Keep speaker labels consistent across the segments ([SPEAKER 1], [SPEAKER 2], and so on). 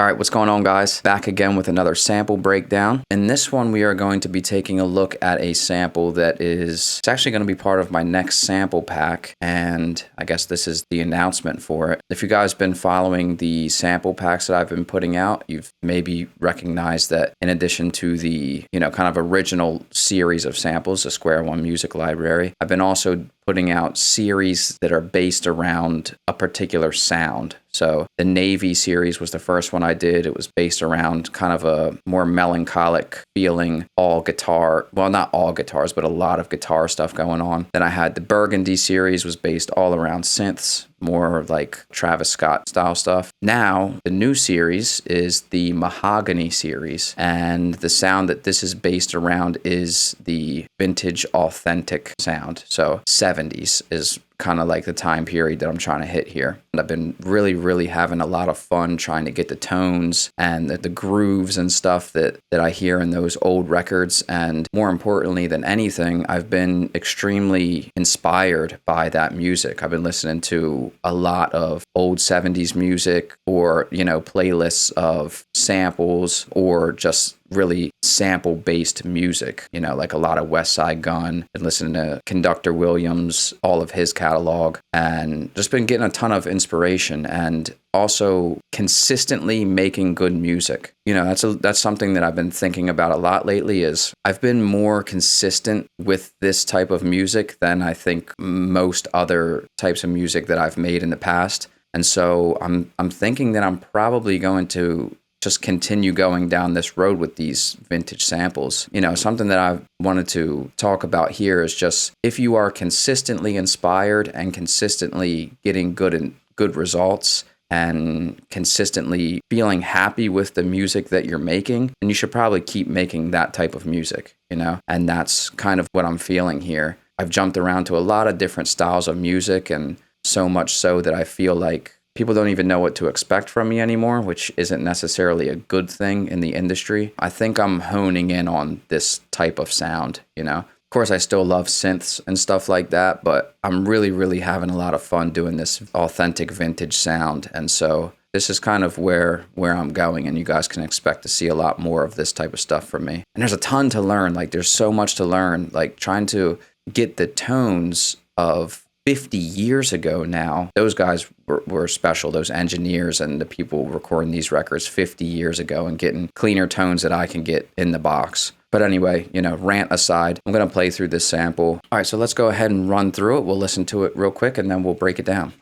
[SPEAKER 1] All right, what's going on, guys? Back again with another sample breakdown. In this one, we are going to be taking a look at a sample that is, it's actually going to be part of my next sample pack, and I guess this is the announcement for it. If you guys been following the sample packs that I've been putting out, you've maybe recognized that in addition to the, kind of original series of samples, the Square One Music Library, I've been also putting out series that are based around a particular sound. So the Navy series was the first one I did. It was based around kind of a more melancholic feeling, all guitar. Well, not all guitars, but a lot of guitar stuff going on. Then I had the Burgundy series, was based all around synths, more like Travis Scott style stuff. Now, the new series is the Mahogany series, and the sound that this is based around is the vintage authentic sound. So 70s is kind of like the time period that I'm trying to hit here. And I've been really having a lot of fun trying to get the tones and the grooves and stuff that I hear in those old records. And more importantly than anything, I've been extremely inspired by that music. I've been listening to a lot of old 70s music, or, playlists of samples, or just really sample-based music, like a lot of West Side Gun, been listening to Conductor Williams, all of his catalog, and just been getting a ton of inspiration, and also consistently making good music. That's something that I've been thinking about a lot lately. Is I've been more consistent with this type of music than I think most other types of music that I've made in the past. And so I'm thinking that I'm probably going to just continue going down this road with these vintage samples. Something that I wanted to talk about here is just, if you are consistently inspired and consistently getting good results and consistently feeling happy with the music that you're making, then you should probably keep making that type of music, and that's kind of what I'm feeling here. I've jumped around to a lot of different styles of music, and so much so that I feel like people don't even know what to expect from me anymore, which isn't necessarily a good thing in the industry. I think I'm honing in on this type of sound, Of course, I still love synths and stuff like that, but I'm really having a lot of fun doing this authentic vintage sound. And so this is kind of where I'm going, and you guys can expect to see a lot more of this type of stuff from me. And there's a ton to learn. There's so much to learn, trying to get the tones of 50 years ago now. Those guys were special, those engineers and the people recording these records 50 years ago, and getting cleaner tones that I can get in the box. But anyway, rant aside, I'm going to play through this sample. All right, so let's go ahead and run through it. We'll listen to it real quick, and then we'll break it down.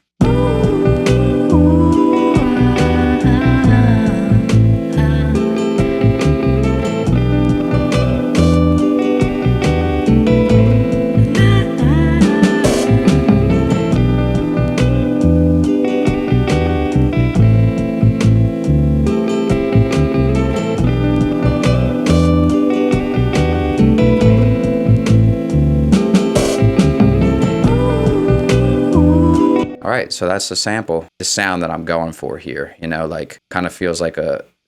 [SPEAKER 1] All right, so that's the sample, the sound that I'm going for here, kind of feels like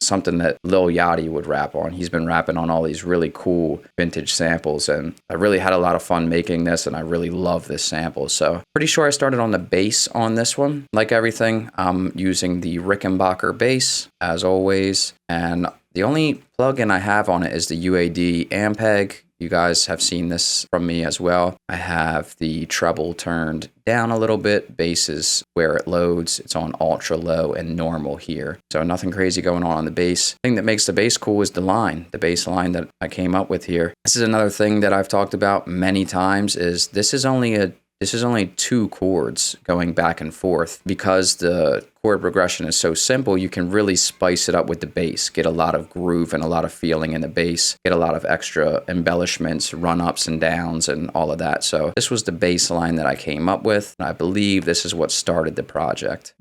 [SPEAKER 1] something that Lil Yachty would rap on. He's been rapping on all these really cool vintage samples, and I really had a lot of fun making this, and I really love this sample. So pretty sure I started on the bass on this one. Like everything, I'm using the Rickenbacker bass as always, and the only plugin I have on it is the UAD Ampeg. You guys have seen this from me as well. I have the treble turned down a little bit. Bass is where it loads. It's on ultra low and normal here. So nothing crazy going on the bass. The thing that makes the bass cool is the bass line that I came up with here. This is another thing that I've talked about many times, is this is only two chords going back and forth. Because the chord progression is so simple, you can really spice it up with the bass, get a lot of groove and a lot of feeling in the bass, get a lot of extra embellishments, run-ups and downs and all of that. So this was the bass line that I came up with, and I believe this is what started the project.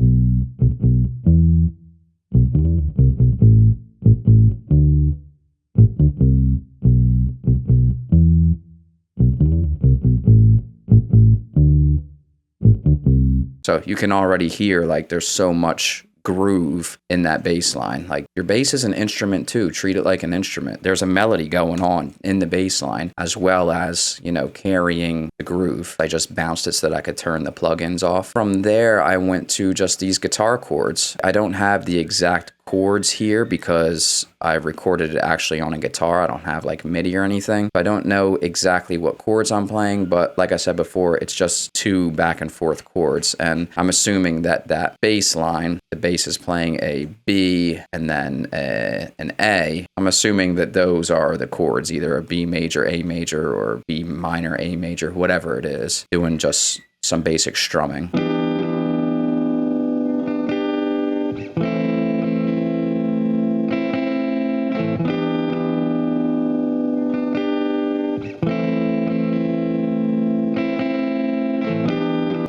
[SPEAKER 1] So you can already hear there's so much groove in that bass line. Like, your bass is an instrument too. Treat it like an instrument. There's a melody going on in the bass line as well as, you know, carrying the groove. I just bounced it so that I could turn the plugins off. From there, I went to just these guitar chords. I don't have the exact chords here because I recorded it actually on a guitar. I don't have like MIDI or anything. I don't know exactly what chords I'm playing, but like I said before, it's just 2 back and forth chords. And I'm assuming that that bass line, the bass is playing a B and then an A. I'm assuming that those are the chords, either a B major, A major, or B minor, A major, whatever it is, doing just some basic strumming.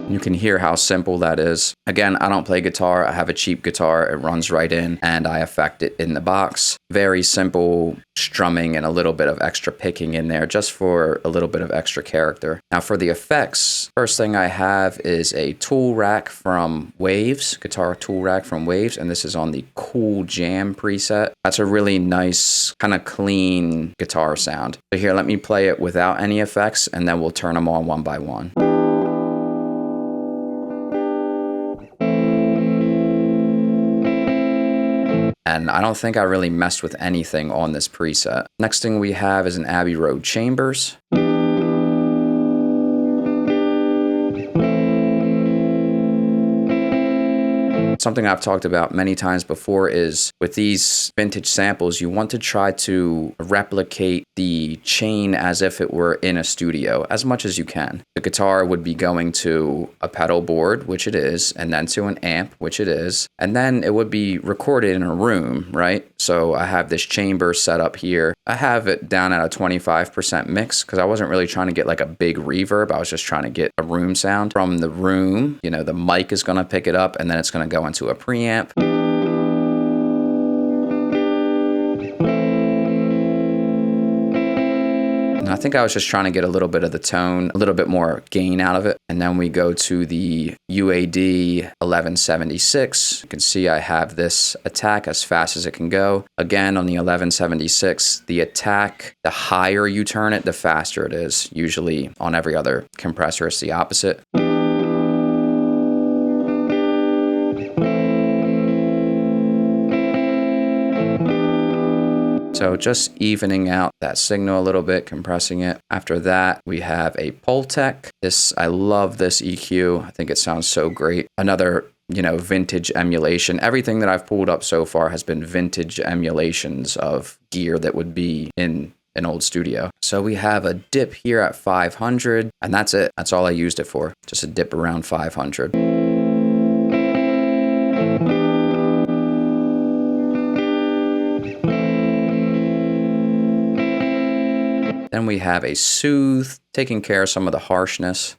[SPEAKER 1] You can hear how simple that is. Again, I don't play guitar. I have a cheap guitar. It runs right in and I effect it in the box. Very simple strumming and a little bit of extra picking in there just for a little bit of extra character. Now for the effects, first thing I have is a tool rack from Waves, guitar tool rack from Waves, and this is on the Cool Jam preset. That's a really nice, kind of clean guitar sound. So here, let me play it without any effects and then we'll turn them on one by one. And I don't think I really messed with anything on this preset. Next thing we have is an Abbey Road Chambers. Something I've talked about many times before is with these vintage samples, you want to try to replicate the chain as if it were in a studio as much as you can. The guitar would be going to a pedal board, which it is, and then to an amp, which it is, and then it would be recorded in a room, right? So I have this chamber set up here. I have it down at a 25% mix because I wasn't really trying to get like a big reverb. I was just trying to get a room sound. From the room, you know, the mic is going to pick it up and then it's going to go into a preamp. And I think I was just trying to get a little bit of the tone, a little bit more gain out of it. And then we go to the UAD 1176. You can see I have this attack as fast as it can go. Again, on the 1176, the attack, the higher you turn it, the faster it is. Usually on every other compressor, it's the opposite. So just evening out that signal a little bit, compressing it. After that, we have a Pultec. I love this EQ. I think it sounds so great. Another, you know, vintage emulation. Everything that I've pulled up so far has been vintage emulations of gear that would be in an old studio. So we have a dip here at 500, and that's it. That's all I used it for. Just a dip around 500. Then we have a soothe, taking care of some of the harshness.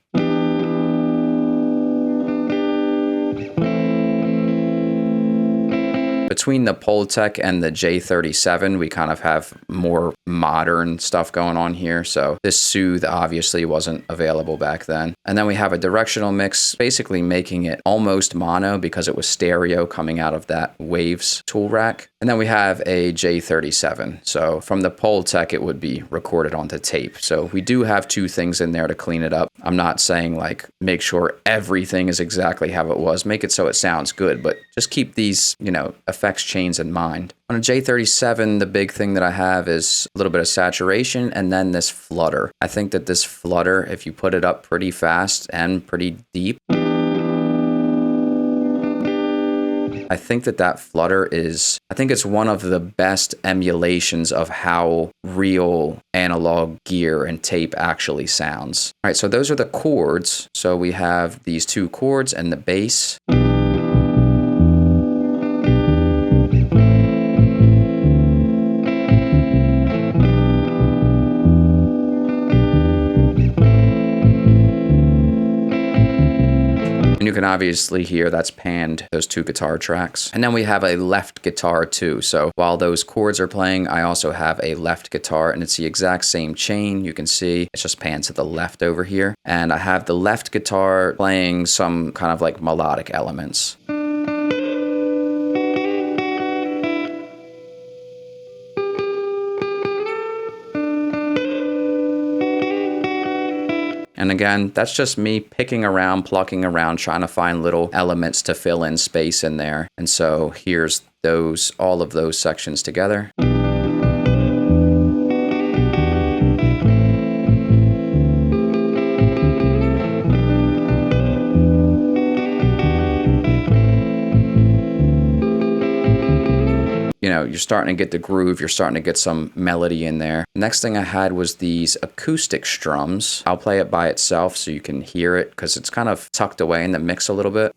[SPEAKER 1] Between the Pultec and the J37, we kind of have more modern stuff going on here. So this soothe obviously wasn't available back then. And then we have a directional mix, basically making it almost mono because it was stereo coming out of that Waves tool rack. And then we have a J37. So from the Pultec, it would be recorded onto tape. So we do have 2 things in there to clean it up. I'm not saying like make sure everything is exactly how it was. Make it so it sounds good, but just keep these, you know, effects chains in mind. On a J37, the big thing that I have is a little bit of saturation and then this flutter. I think that this flutter, if you put it up pretty fast and pretty deep, I think that flutter is, I think it's one of the best emulations of how real analog gear and tape actually sounds. All right, so those are the chords. So we have these 2 chords and the bass. You can obviously hear that's panned, those 2 guitar tracks. And then we have a left guitar too. So while those chords are playing, I also have a left guitar and it's the exact same chain. You can see it's just panned to the left over here. And I have the left guitar playing some kind of like melodic elements. And again, that's just me picking around, plucking around, trying to find little elements to fill in space in there. And so here's all of those sections together. You know, you're starting to get the groove, you're starting to get some melody in there. Next thing I had was these acoustic strums. I'll play it by itself so you can hear it because it's kind of tucked away in the mix a little bit.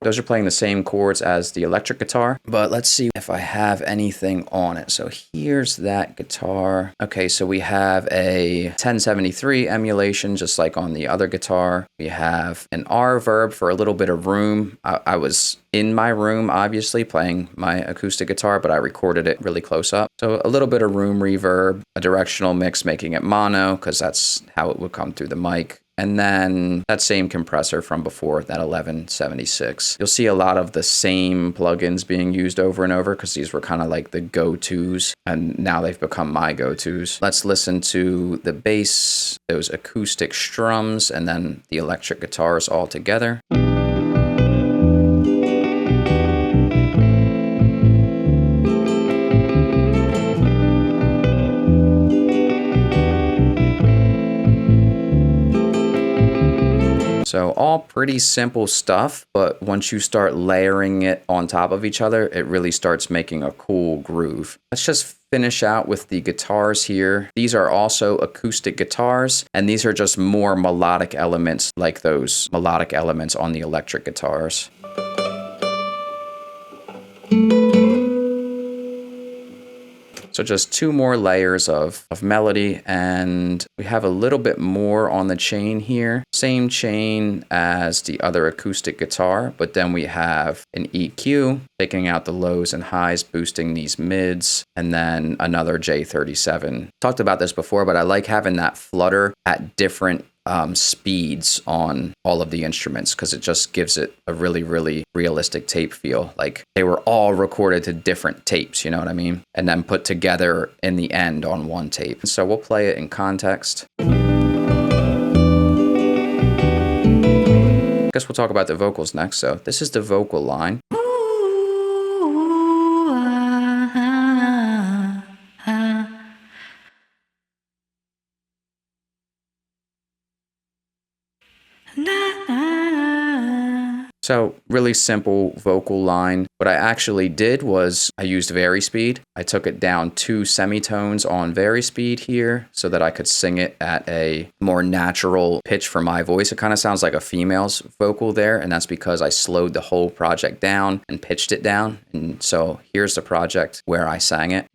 [SPEAKER 1] Those are playing the same chords as the electric guitar, but let's see if I have anything on it. So here's that guitar. Okay, so we have a 1073 emulation, just like on the other guitar. We have an R verb for a little bit of room. I was in my room, obviously, playing my acoustic guitar, but I recorded it really close up. So a little bit of room reverb, a directional mix, making it mono, because that's how it would come through the mic. And then that same compressor from before, that 1176. You'll see a lot of the same plugins being used over and over because these were kind of like the go-tos, and now they've become my go-tos. Let's listen to the bass, those acoustic strums, and then the electric guitars all together. So all pretty simple stuff, but once you start layering it on top of each other, it really starts making a cool groove. Let's just finish out with the guitars here. These are also acoustic guitars, and these are just more melodic elements like those melodic elements on the electric guitars. So just two more layers of melody, and we have a little bit more on the chain here. Same chain as the other acoustic guitar, but then we have an EQ, taking out the lows and highs, boosting these mids, and then another J37. Talked about this before, but I like having that flutter at different speeds on all of the instruments because it just gives it a really, really realistic tape feel. Like they were all recorded to different tapes, you know what I mean? And then put together in the end on one tape. So we'll play it in context. I guess we'll talk about the vocals next. So this is the vocal line. So really simple vocal line. What I actually did was I used Varispeed. I took it down 2 semitones on Varispeed here so that I could sing it at a more natural pitch for my voice. It kind of sounds like a female's vocal there, and that's because I slowed the whole project down and pitched it down. And so here's the project where I sang it.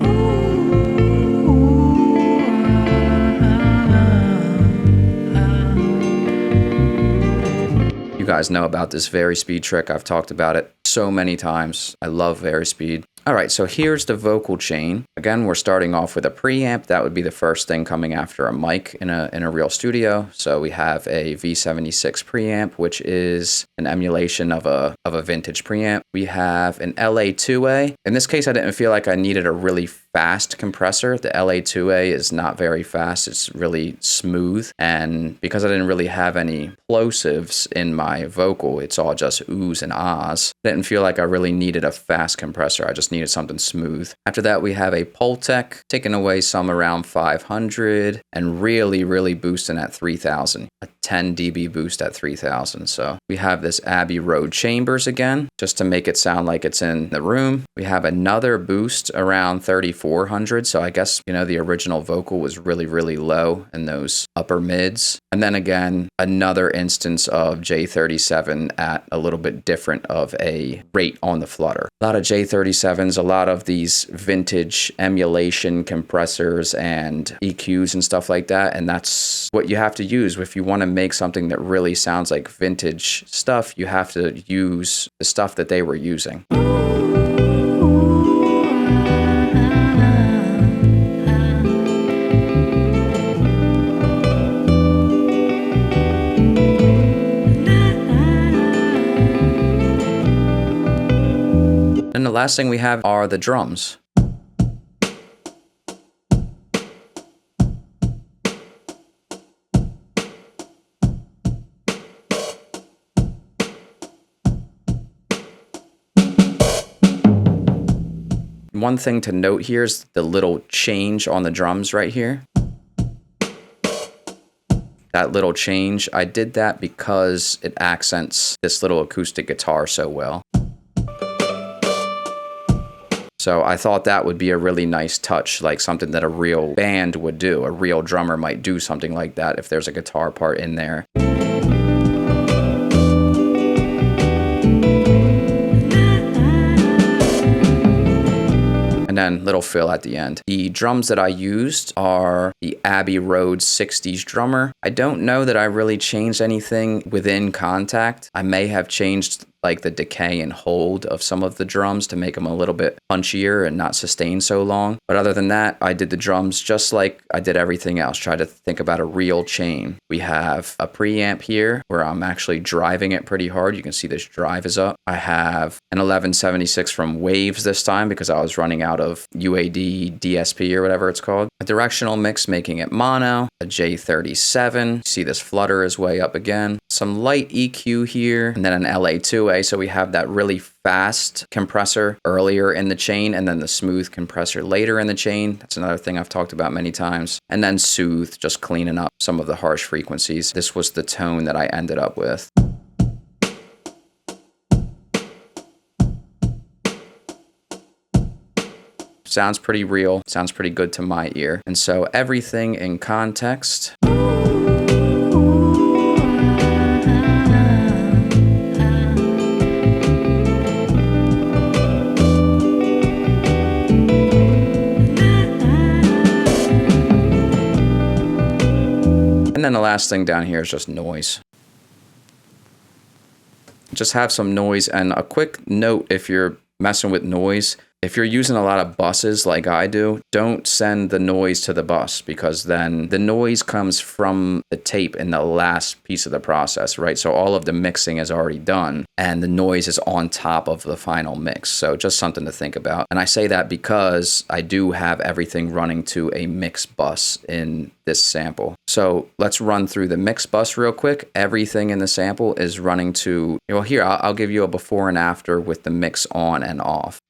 [SPEAKER 1] You guys know about this Varispeed trick. I've talked about it so many times. I love Varispeed. All right, so here's the vocal chain. Again, we're starting off with a preamp. That would be the first thing coming after a mic in a real studio. So we have a V76 preamp, which is an emulation of a vintage preamp. We have an LA2A. In this case, I didn't feel like I needed a really fast compressor. The LA2A is not very fast. It's really smooth. And because I didn't really have any plosives in my vocal, it's all just oohs and ahs. I didn't feel like I really needed a fast compressor. I just needed something smooth. After that, we have a Pultec, taking away some around 500 and really, really boosting at 3000. A 10 dB boost at 3000. So we have this Abbey Road Chambers again, just to make it sound like it's in the room. We have another boost around 3400. So I guess, you know, the original vocal was really, really low in those upper mids. And then again, another instance of J37 at a little bit different of a rate on the flutter. A lot of J37s, a lot of these vintage emulation compressors and EQs and stuff like that. And that's what you have to use. If you want to make something that really sounds like vintage stuff, you have to use the stuff that they were using. And the last thing we have are the drums. One thing to note here is the little change on the drums right here. That little change, I did that because it accents this little acoustic guitar so well. So I thought that would be a really nice touch, like something that a real band would do. A real drummer might do something like that if there's a guitar part in there. And then little fill at the end. The drums that I used are the Abbey Road 60s drummer. I don't know that I really changed anything within Contact. I may have changed like the decay and hold of some of the drums to make them a little bit punchier and not sustain so long. But other than that, I did the drums just like I did everything else. Try to think about a real chain. We have a preamp here where I'm actually driving it pretty hard. You can see this drive is up. I have an 1176 from Waves this time because I was running out of UAD DSP or whatever it's called. A directional mix making it mono. A J37. You see this flutter is way up again. Some light EQ here and then an LA2A. So we have that really fast compressor earlier in the chain and then the smooth compressor later in the chain. That's another thing I've talked about many times. And then soothe, just cleaning up some of the harsh frequencies. This was the tone that I ended up with. Sounds pretty real, sounds pretty good to my ear. And so everything in context. And then the last thing down here is just noise. Just have some noise. And a quick note, if you're messing with noise, if you're using a lot of buses like I do, don't send the noise to the bus because then the noise comes from the tape in the last piece of the process, right? So all of the mixing is already done and the noise is on top of the final mix. So just something to think about. And I say that because I do have everything running to a mix bus in this sample. So let's run through the mix bus real quick. Everything in the sample is running to, well, here, I'll give you a before and after with the mix on and off.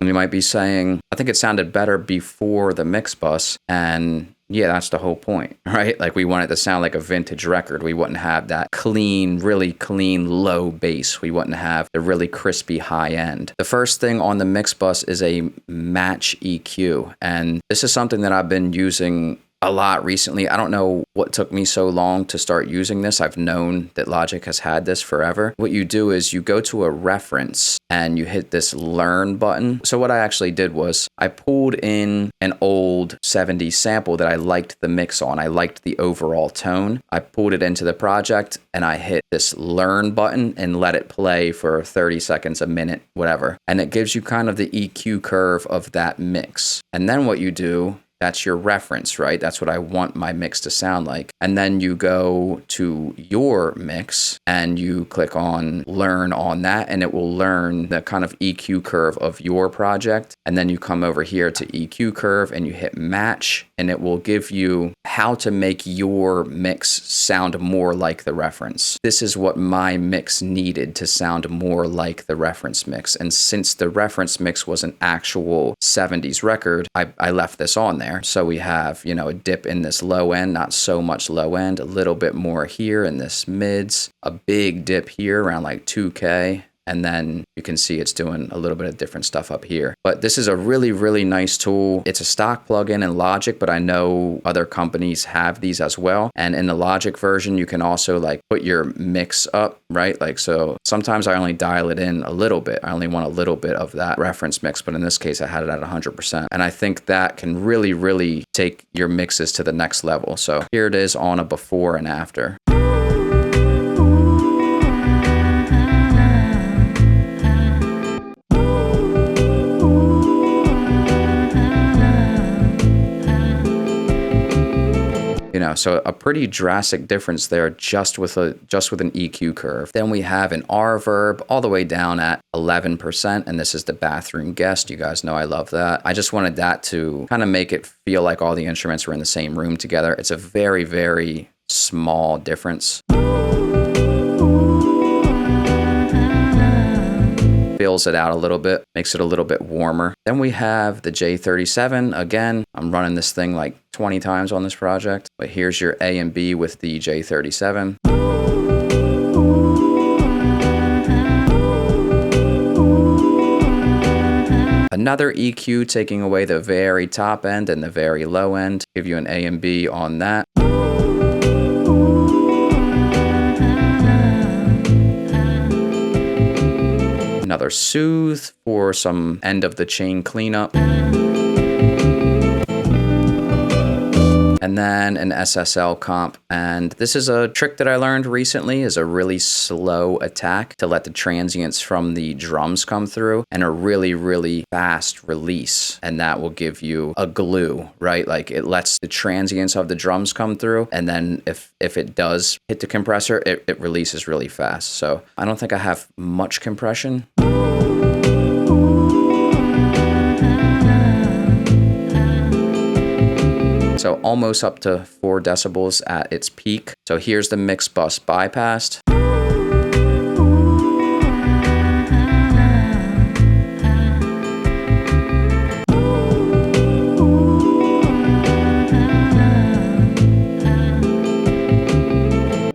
[SPEAKER 1] You might be saying, I think it sounded better before the mix bus. And yeah, that's the whole point, right? Like we want it to sound like a vintage record. We wouldn't have that clean, really clean low bass. We wouldn't have the really crispy high end. The first thing on the mix bus is a match EQ. And this is something that I've been using a lot recently. I don't know what took me so long to start using this. I've known that Logic has had this forever. What you do is you go to a reference and you hit this learn button. So what I actually did was I pulled in an old 70s sample that I liked the mix on. I liked the overall tone. I pulled it into the project and I hit this learn button and let it play for 30 seconds, a minute, whatever. And it gives you kind of the EQ curve of that mix. And then what you do, that's your reference, right? That's what I want my mix to sound like. And then you go to your mix and you click on learn on that and it will learn the kind of EQ curve of your project. And then you come over here to EQ curve and you hit match and it will give you how to make your mix sound more like the reference. This is what my mix needed to sound more like the reference mix. And since the reference mix was an actual 70s record, I left this on there. So we have, you know, a dip in this low end, not so much low end, a little bit more here in this mids, a big dip here around like 2K. And then you can see it's doing a little bit of different stuff up here. But this is a really, really nice tool. It's a stock plugin in Logic, but I know other companies have these as well. And in the Logic version, you can also like put your mix up, right? Like, so sometimes I only dial it in a little bit. I only want a little bit of that reference mix, but in this case, I had it at 100%. And I think that can really, really take your mixes to the next level. So here it is on a before and after. know, so a pretty drastic difference there just with an EQ curve. Then we have an R verb all the way down at 11%, and this is the bathroom guest. You guys know I love that. I just wanted that to kind of make it feel like all the instruments were in the same room together. It's a very, very small difference. Fills it out a little bit, makes it a little bit warmer. Then we have the J37. Again, I'm running this thing like 20 times on this project, but here's your A and B with the J37. Another EQ taking away the very top end and the very low end. Give you an A and B on that. Another soothe for some end of the chain cleanup. And then an SSL comp. And this is a trick that I learned recently, is a really slow attack to let the transients from the drums come through, and a really, really fast release. And that will give you a glue, right? Like it lets the transients of the drums come through. And then if it does hit the compressor, it releases really fast. So I don't think I have much compression. So almost up to 4 decibels at its peak. So here's the mix bus bypassed.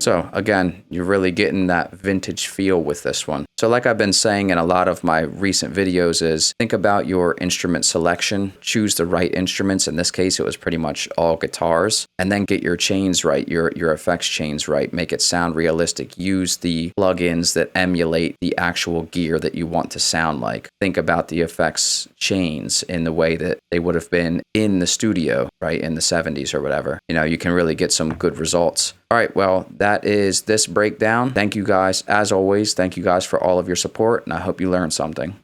[SPEAKER 1] So again, you're really getting that vintage feel with this one. So like I've been saying in a lot of my recent videos is think about your instrument selection, choose the right instruments. In this case, it was pretty much all guitars, and then get your chains right, your effects chains right, make it sound realistic. Use the plugins that emulate the actual gear that you want to sound like. Think about the effects chains in the way that they would have been in the studio, right, in the 70s or whatever. You know, you can really get some good results. All right, well, that is this breakdown. Thank you guys, as always, thank you guys for all of your support, and I hope you learned something.